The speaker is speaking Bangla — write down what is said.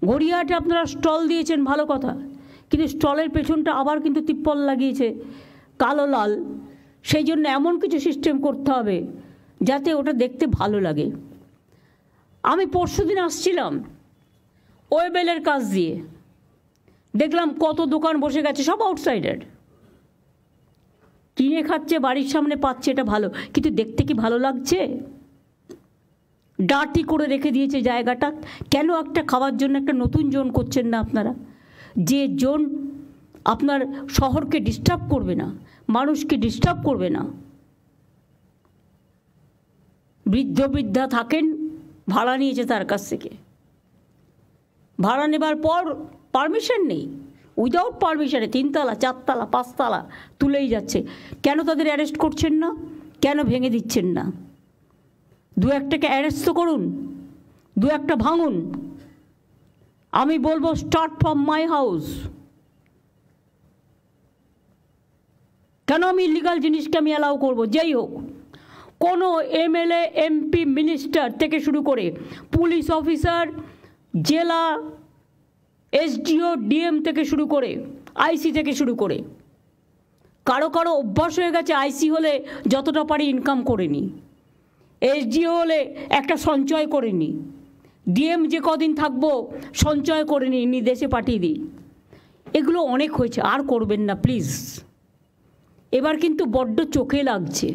গড়িয়াহাটে আপনারা স্টল দিয়েছেন, ভালো কথা, কিন্তু স্টলের পেছনটা আবার কিন্তু তিপ্পল লাগিয়েছে কালো লাল। সেই জন্য এমন কিছু সিস্টেম করতে হবে যাতে ওটা দেখতে ভালো লাগে। আমি পরশুদিন আসছিলাম ওয়েবেলের কাজ দিয়ে, দেখলাম কত দোকান বসে গেছে, সব আউটসাইডার, কিনে খাচ্ছে, বাড়ির সামনে পাচ্ছে, এটা ভালো, কিন্তু দেখতে কি ভালো লাগছে? ডার্টি করে রেখে দিয়েছে জায়গাটা। কেন একটা খাওয়ার জন্য একটা নতুন জোন করছেন না আপনারা? যে জোন আপনার শহরকে ডিস্টার্ব করবে না, মানুষকে ডিস্টার্ব করবে না। বৃদ্ধ বৃদ্ধা থাকেন, ভাড়া নিয়েছে তার কাছ থেকে, ভাড়া নেবার পর পারমিশন নেই, উইদাউট পারমিশনে 3 তলা 4 তলা 5 তলা তুলেই যাচ্ছে। কেন তাদের অ্যারেস্ট করছেন না? কেন ভেঙে দিচ্ছেন না? 2-1টাকে অ্যারেস্ট তো করুন, 2-1টা ভাঙুন। আমি বলবো স্টার্ট ফ্রম মাই হাউস। কেন আমি ইলিগাল জিনিসকে আমি অ্যালাউ করবো? যেই হোক, কোনো এমএলএ এমপি মিনিস্টার থেকে শুরু করে পুলিশ অফিসার, জেলা এসডিও ডিএম থেকে শুরু করে আইসি থেকে শুরু করে, কারো কারো অভ্যাস হয়ে গেছে আইসি হলে যতটা পারি ইনকাম করে নি, এসডিও হলে একটা সঞ্চয় করে নি, ডিএম যে কদিন থাকবো সঞ্চয় করে নি দেশে পাঠিয়ে দিই। এগুলো অনেক হয়েছে, আর করবেন না প্লিজ। এবার কিন্তু বড্ড চোখে লাগছে।